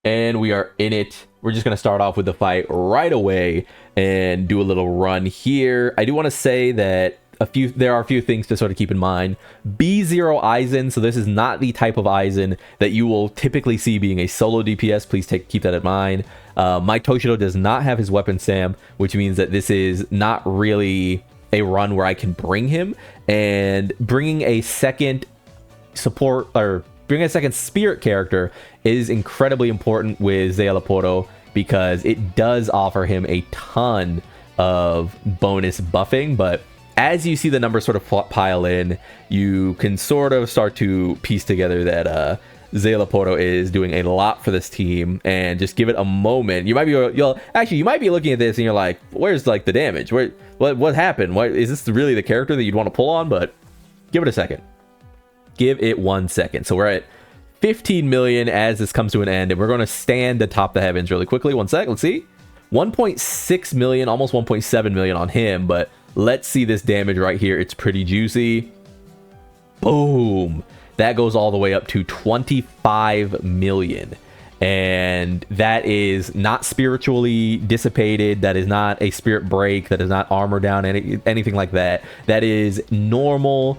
And we are in it. We're just going to start off with the fight right away and do a little run here. I do want to say that there are a few things to sort of keep in mind. B0 Aizen, so this is not the type of Aizen that you will typically see being a solo DPS. Please keep that in mind. My Toshiro does not have his weapon Sam, which means that this is not really a run where I can bring him, and bringing a second support or bringing a second spirit character is incredibly important with Szayel because it does offer him a ton of bonus buffing. But as you see the numbers sort of pile in, you can sort of start to piece together that Szayel is doing a lot for this team. And just give it a moment. You might be looking at this and you're like, where's like the damage? What happened? What is this really the character that you'd want to pull on? But give it a second. Give it 1 second. So we're at 15 million as this comes to an end, and we're going to stand atop the heavens really quickly. 1 sec. Let's see. 1.6 million, almost 1.7 million on him, but let's see this damage right here. It's pretty juicy. Boom. That goes all the way up to 25 million. And that is not spiritually dissipated. That is not a spirit break. That is not armor down, anything like that. That is normal,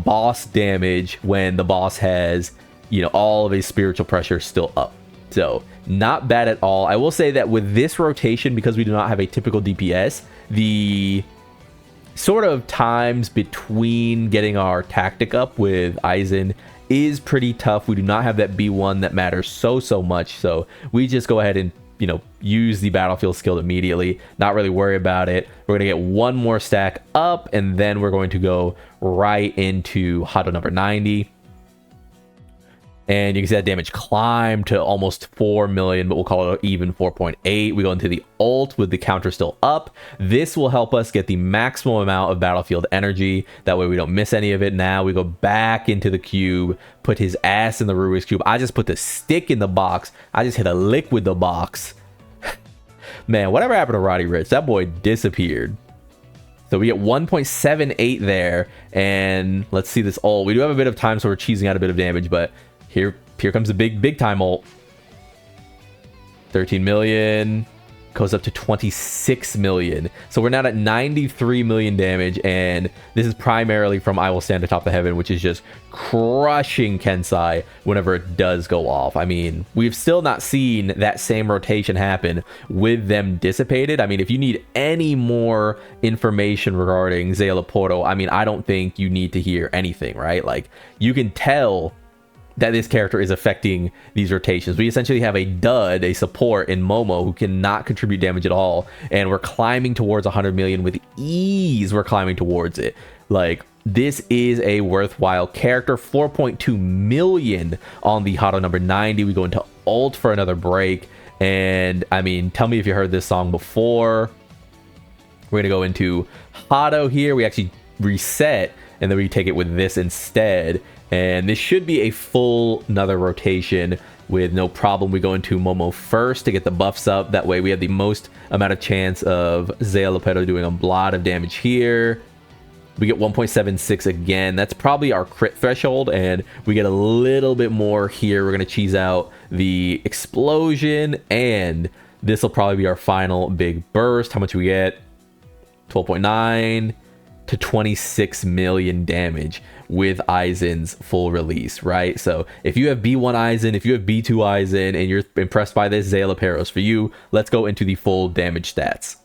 boss damage when the boss has, all of his spiritual pressure still up. So not bad at all. I will say that with this rotation, because we do not have a typical DPS, the sort of times between getting our tactic up with Aizen is pretty tough. We do not have that B1 that matters so much. So we just go ahead and use the battlefield skill immediately, not really worry about it. We're gonna get one more stack up, and then we're going to go right into Hado number 90. And you can see that damage climb to almost 4 million, but we'll call it even 4.8. We go into the ult with the counter still up. This will help us get the maximum amount of battlefield energy. That way we don't miss any of it. Now we go back into the cube, put his ass in the Rubik's Cube. I just put the stick in the box. I just hit a lick with the box. Man, whatever happened to Roddy Rich? That boy disappeared. So we get 1.78 there. And let's see this ult. We do have a bit of time, so we're cheesing out a bit of damage, but Here comes the big time ult. 13 million goes up to 26 million. So we're now at 93 million damage, and this is primarily from I Will Stand Atop the Heaven, which is just crushing Kensai whenever it does go off. I mean, we've still not seen that same rotation happen with them dissipated. I mean, if you need any more information regarding Szayel, I mean, I don't think you need to hear anything, right? Like, you can tell that this character is affecting these rotations. We essentially have a dud, a support in Momo who cannot contribute damage at all, and we're climbing towards 100 million with ease. We're climbing towards it. Like, this is a worthwhile character. 4.2 million on the Hado number 90. We go into ult for another break, and I mean, tell me if you heard this song before. We're gonna go into Hado here. We actually reset, and then we take it with this instead. And this should be a full another rotation with no problem. We go into Momo first to get the buffs up. That way we have the most amount of chance of Szayel doing a lot of damage here. We get 1.76 again. That's probably our crit threshold, and we get a little bit more here. We're going to cheese out the explosion, and this will probably be our final big burst. How much we get? 12.9 to 26 million damage with Aizen's full release, right? So if you have B1 Aizen, if you have B2 Aizen, and you're impressed by this, Szayel for you. Let's go into the full damage stats.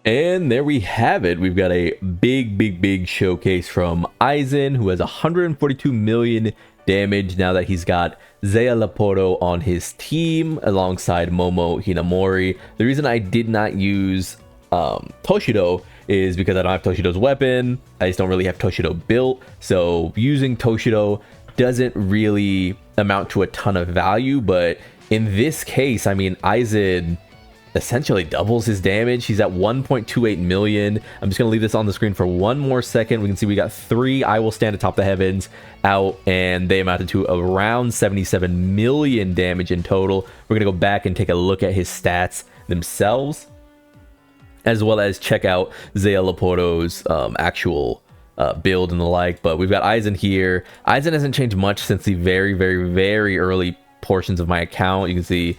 And there we have it. We've got a big showcase from Aizen, who has 142 million damage now that he's got Szayel on his team alongside Momo Hinamori. The reason I did not use Toshiro is because I don't have Toshiro's weapon. I just don't really have Toshiro built. So using Toshiro doesn't really amount to a ton of value. But in this case, I mean, Aizen essentially doubles his damage. He's at 1.28 million. I'm just going to leave this on the screen for one more second. We can see we got 3 I Will Stand Atop the Heavens out, and they amounted to around 77 million damage in total. We're going to go back and take a look at his stats themselves, as well as check out Szayel actual build and the like. But we've got Aizen here. Aizen hasn't changed much since the very early portions of my account. You can see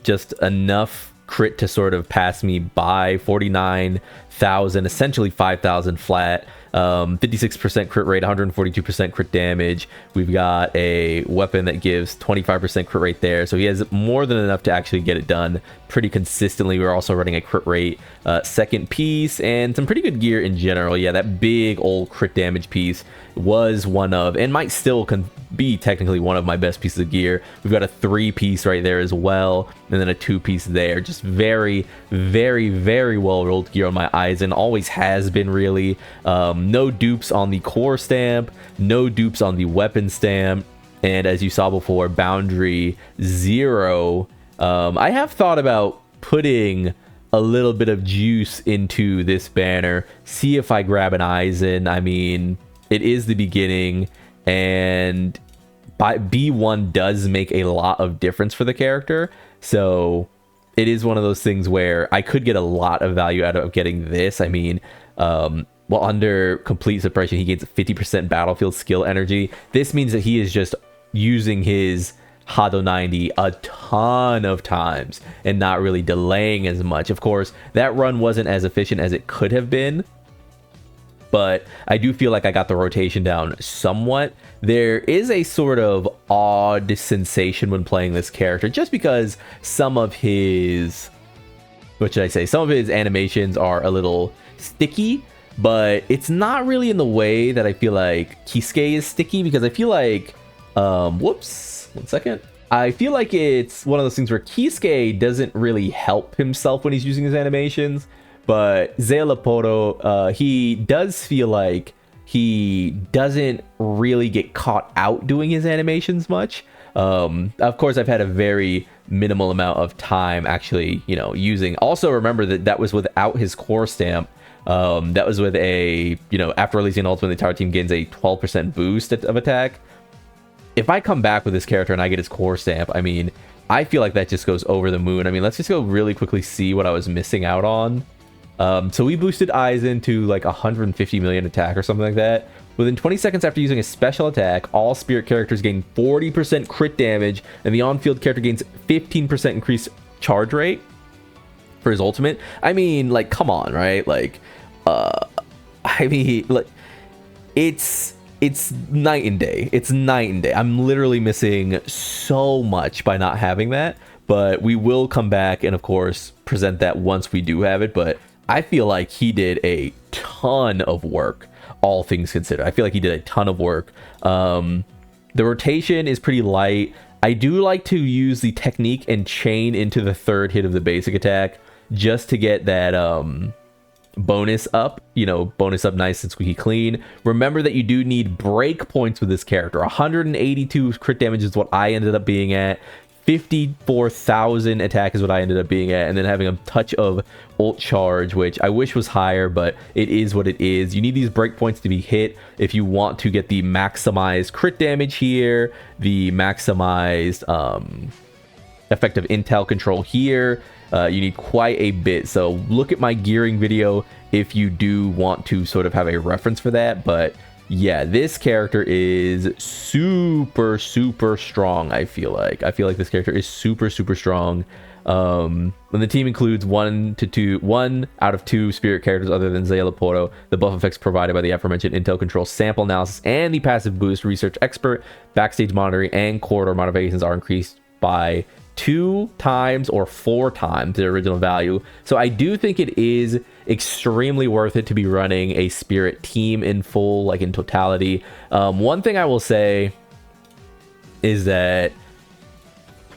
just enough crit to sort of pass me by. 49,000, essentially 5,000 flat. 56% crit rate, 142% crit damage. We've got a weapon that gives 25% crit rate there, so he has more than enough to actually get it done pretty consistently. We're also running a crit rate second piece and some pretty good gear in general. Yeah, that big old crit damage piece was one of, and might still be technically one of my best pieces of gear. We've got a 3-piece right there as well, and then a 2-piece there. Just very, very, very well rolled gear on my Aizen. Always has been, really. No dupes on the core stamp, no dupes on the weapon stamp, and as you saw before, boundary 0. I have thought about putting a little bit of juice into this banner, see if I grab an Aizen. I mean, it is the beginning, and B1 does make a lot of difference for the character, so it is one of those things where I could get a lot of value out of getting this. I mean, well, under complete suppression, he gains 50% battlefield skill energy. This means that he is just using his Hado 90 a ton of times and not really delaying as much. Of course, that run wasn't as efficient as it could have been, but I do feel like I got the rotation down somewhat. There is a sort of odd sensation when playing this character, just because some of his, what should I say, some of his animations are a little sticky, but it's not really in the way that I feel like Kisuke is sticky, because I feel like, whoops, 1 second. I feel like it's one of those things where Kisuke doesn't really help himself when he's using his animations, but Szayel, he does feel like he doesn't really get caught out doing his animations much. Of course, I've had a very minimal amount of time actually, you know, using. Also, remember that that was without his core stamp. That was with a, you know, after releasing an ultimate, the entire team gains a 12% boost of attack. If I come back with this character and I get his core stamp, I mean, I feel like that just goes over the moon. I mean, let's just go really quickly see what I was missing out on. So we boosted Aizen to like 150 million attack or something like that. Within 20 seconds after using a special attack, all spirit characters gain 40% crit damage, and the on-field character gains 15% increased charge rate for his ultimate. I mean, like, come on, right? Like, I mean, like, it's night and day. It's night and day. I'm literally missing so much by not having that, but we will come back and, of course, present that once we do have it. But I feel like he did a ton of work, all things considered. I feel like he did a ton of work. The rotation is pretty light. I do like to use the technique and chain into the third hit of the basic attack just to get that bonus up, you know, bonus up nice and squeaky clean. Remember that you do need break points with this character. 182 crit damage is what I ended up being at. 54,000 attack is what I ended up being at, and then having a touch of ult charge, which I wish was higher, but it is what it is. You need these breakpoints to be hit if you want to get the maximized crit damage here, the maximized effective intel control here. You need quite a bit, so look at my gearing video if you do want to sort of have a reference for that. But yeah, this character is super strong. I feel like this character is super strong. When the team includes one out of two spirit characters other than Szayel, the buff effects provided by the aforementioned intel control, sample analysis, and the passive boost, research expert, backstage monitoring, and corridor modifications are increased by 2 times or 4 times the original value. So I do think it is extremely worth it to be running a spirit team in full, like in totality. One thing I will say is that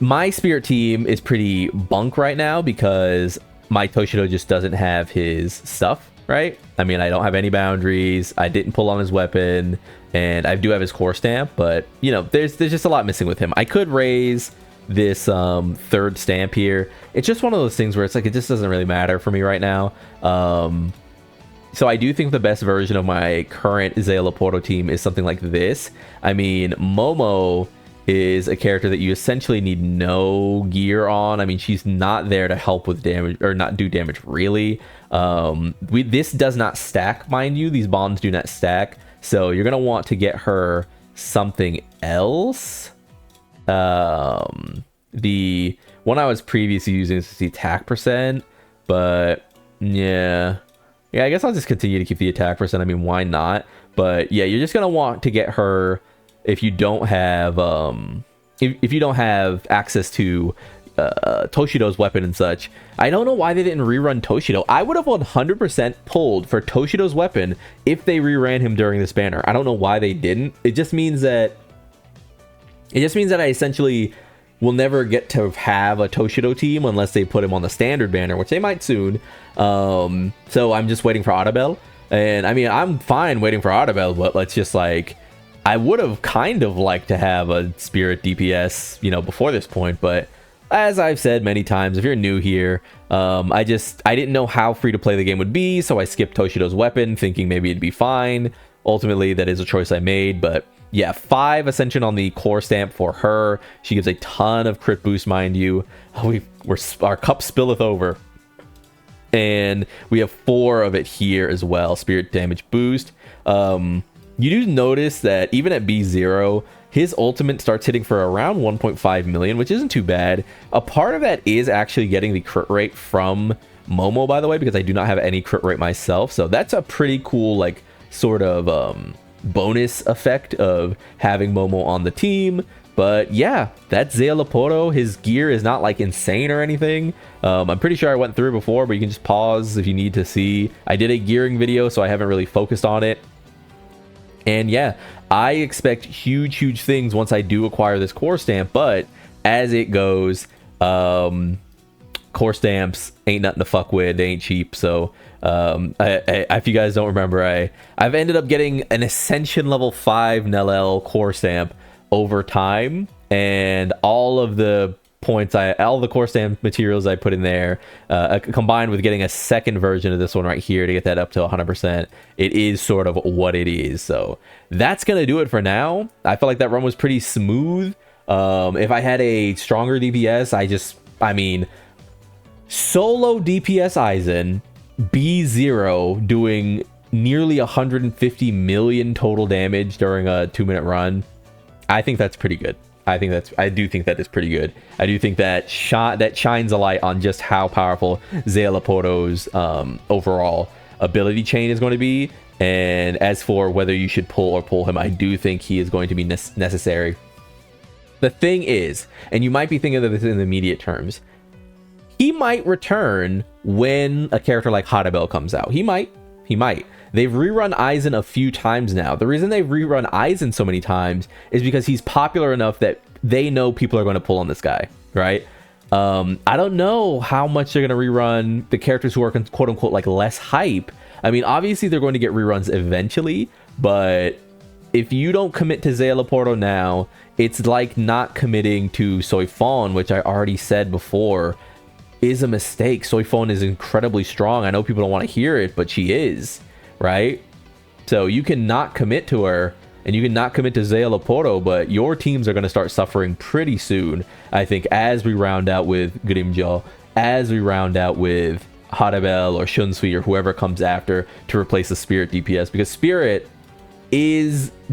my spirit team is pretty bunk right now because my Toshiro just doesn't have his stuff, right? I mean, I don't have any boundaries, I didn't pull on his weapon, and I do have his core stamp, but you know, there's just a lot missing with him. I could raise this third stamp here. It's just one of those things where it's like, it just doesn't really matter for me right now. So I do think the best version of my current Szayel team is something like this. I mean, Momo is a character that you essentially need no gear on. I mean, she's not there to help with damage or not do damage really. This does not stack, mind you. These bombs do not stack, so you're gonna want to get her something else. The one I was previously using is the attack percent, but yeah, I guess I'll just continue to keep the attack percent. I mean, why not? But yeah, you're just gonna want to get her if you don't have if you don't have access to Toshido's weapon and such. I don't know why they didn't rerun Toshido. I would have 100% pulled for Toshido's weapon if they reran him during this banner. I don't know why they didn't. It just means that I essentially will never get to have a Toshido team unless they put him on the standard banner, which they might soon. So I'm just waiting for Audibel. And I mean, I'm fine waiting for Audibel, but let's just like, I would have kind of liked to have a Spirit DPS, you know, before this point, but as I've said many times, if you're new here, I didn't know how free to play the game would be, so I skipped Toshido's weapon, thinking maybe it'd be fine. Ultimately, that is a choice I made, but yeah, 5 Ascension on the core stamp for her. She gives a ton of crit boost, mind you. Our cup spilleth over. And we have 4 of it here as well, spirit damage boost. You do notice that even at B0, his ultimate starts hitting for around 1.5 million, which isn't too bad. A part of that is actually getting the crit rate from Momo, by the way, because I do not have any crit rate myself. So that's a pretty cool, like, sort of bonus effect of having Momo on the team. But yeah, that's Szayel Laporto. His gear is not like insane or anything. I'm pretty sure I went through it before, but you can just pause if you need to see. I did a gearing video, so I haven't really focused on it. And yeah, I expect huge things once I do acquire this core stamp, but as it goes, core stamps ain't nothing to fuck with. They ain't cheap. So if you guys don't remember, I've ended up getting an Ascension level 5 Nellel core stamp over time, and all of the points all the core stamp materials I put in there, combined with getting a second version of this one right here to get that up to 100%, it is sort of what it is. So that's gonna do it for now. I felt like that run was pretty smooth. If I had a stronger DPS, I mean, solo DPS Aizen, B0 doing nearly 150 million total damage during a 2-minute run. I think that's pretty good. I do think that is pretty good. I do think that shines a light on just how powerful Szayel Laporto's overall ability chain is going to be. And as for whether you should pull him, I do think he is going to be necessary. The thing is, and you might be thinking of this in immediate terms, he might return when a character like Audibel comes out. He might. They've rerun Aizen a few times now. The reason they've rerun Aizen so many times is because he's popular enough that they know people are going to pull on this guy, right? I don't know how much they're going to rerun the characters who are quote unquote like less hype. I mean, obviously they're going to get reruns eventually, but if you don't commit to Szayel Laporto now, it's like not committing to Soifon, which I already said before is a mistake. Soifon is incredibly strong. I know people don't want to hear it, but she is. Right? So you cannot commit to her, and you cannot commit to Szayel Laporto, but your teams are going to start suffering pretty soon, I think, as we round out with Grimjo, as we round out with Audibel or Shunsui or whoever comes after to replace the Spirit DPS, because Spirit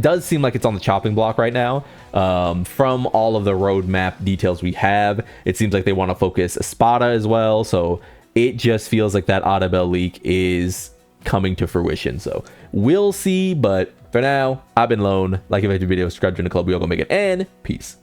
does seem like it's on the chopping block right now. From all of the roadmap details we have, it seems like they want to focus Espada as well, so it just feels like that Audibel leak is coming to fruition. So we'll see, but for now, I've been Lone. Like if you like the video, subscribe to the club. We all gonna make it, and peace.